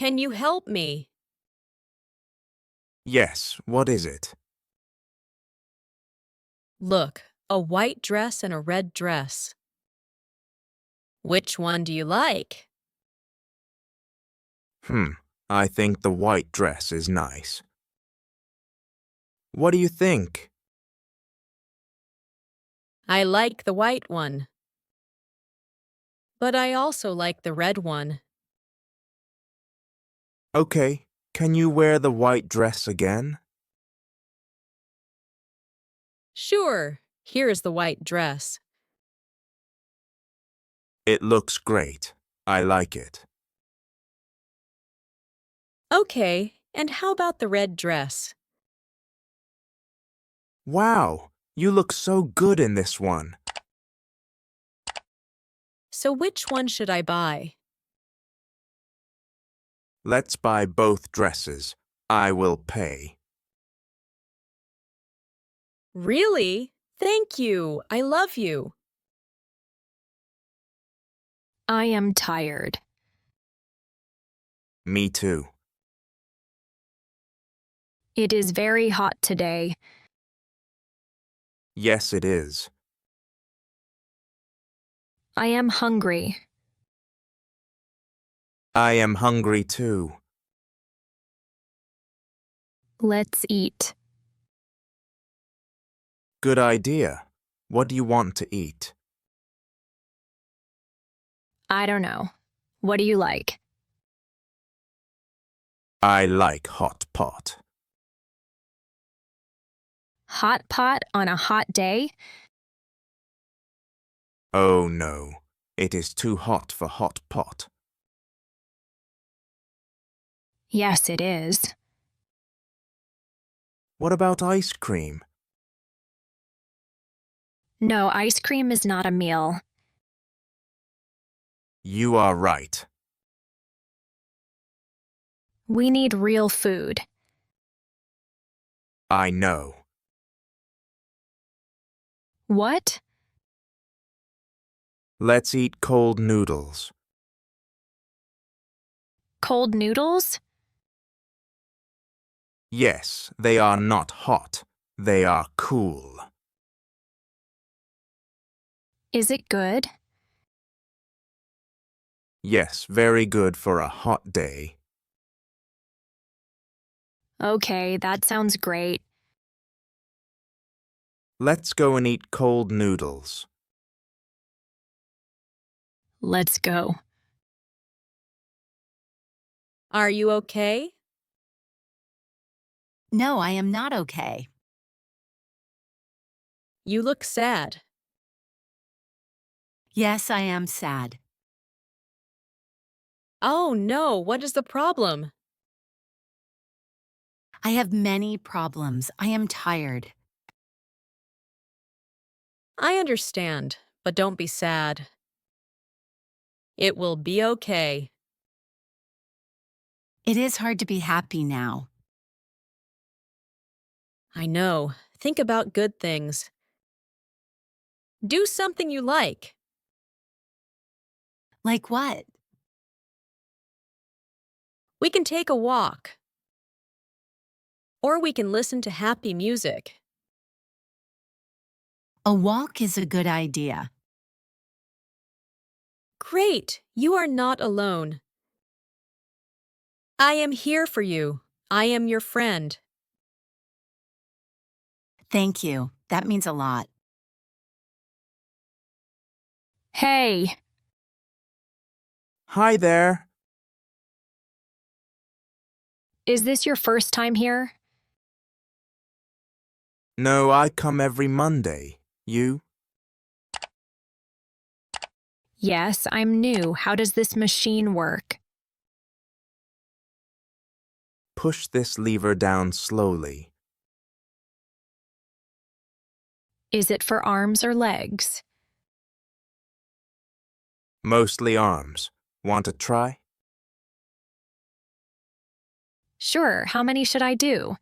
Can you help me? Yes, what is it? Look, a white dress and a red dress. Which one do you like? I think the white dress is nice. What do you think? I like the white one. But I also like the red one. Okay, can you wear the white dress again? Sure, here is the white dress. It looks great. I like it. Okay, and how about the red dress? Wow, you look so good in this one. So which one should I buy? Let's buy both dresses. I will pay. Really? Thank you. I love you. I am tired. Me too. It is very hot today. Yes, it is. I am hungry. I am hungry too. Let's eat. Good idea. What do you want to eat? I don't know. What do you like? I like hot pot. Hot pot on a hot day? Oh no, it is too hot for hot pot. Yes, it is. What about ice cream? No, ice cream is not a meal. You are right. We need real food. I know. What? Let's eat cold noodles. Cold noodles? Yes, they are not hot. They are cool. Is it good? Yes, very good for a hot day. Okay, that sounds great. Let's go and eat cold noodles. Let's go. Are you okay? No, I am not okay. You look sad. Yes, I am sad. Oh no, what is the problem? I have many problems. I am tired. I understand, but don't be sad. It will be okay. It is hard to be happy now. I know. Think about good things. Do something you like. Like what? We can take a walk. Or we can listen to happy music. A walk is a good idea. Great! You are not alone. I am here for you. I am your friend. Thank you. That means a lot. Hey, Hi there. is this your first time here? No, I come every Monday. You? Yes, I'm new. How does this machine work? Push this lever down slowly. Is it for arms or legs? Mostly arms. Want to try? Sure, how many should I do?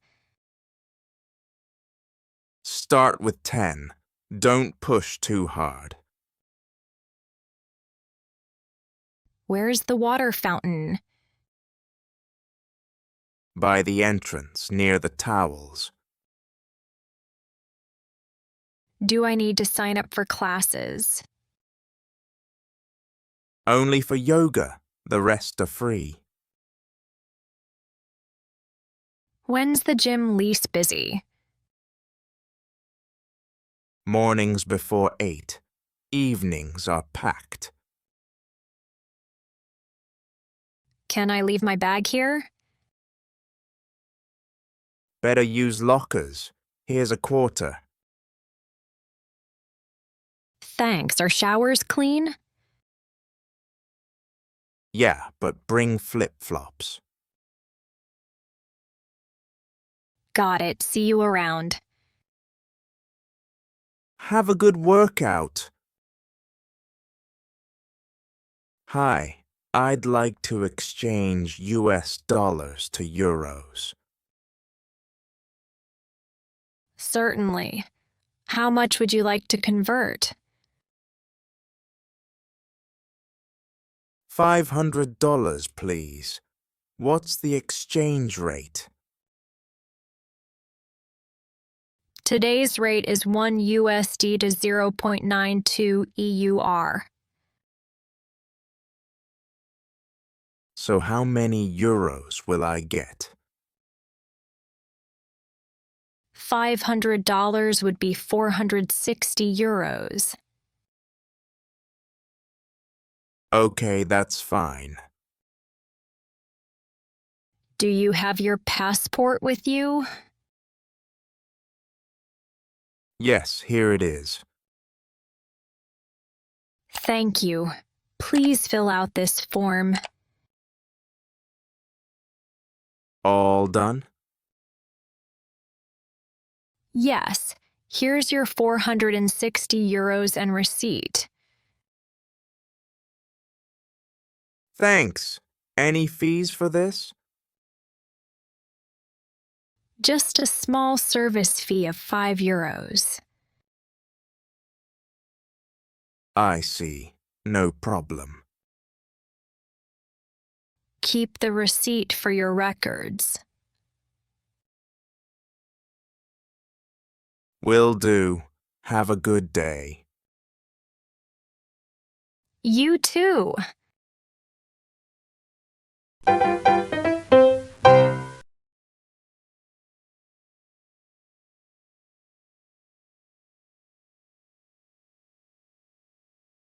Start with 10. Don't push too hard. Where's the water fountain? by the entrance near the towels. Do I need to sign up for classes? Only for yoga, the rest are free. When's the gym least busy? Mornings before 8. Evenings are packed. Can I leave my bag here? Better use lockers. Here's a quarter. Thanks. Are showers clean? Yeah, but bring flip-flops. Got it. See you around. Have a good workout. Hi, I'd like to exchange US dollars to euros. Certainly. How much would you like to convert? $500, please. What's the exchange rate? Today's rate is 1 USD to 0.92 EUR. So how many euros will I get? $500 would be 460 euros. Okay, that's fine. Do you have your passport with you? Yes, here it is. Thank you. Please fill out this form. All done? Yes, here's your 460 euros and receipt. Thanks. Any fees for this? Just a small service fee of 5 euros. I see. No problem. Keep the receipt for your records. Will do. Have a good day. You too.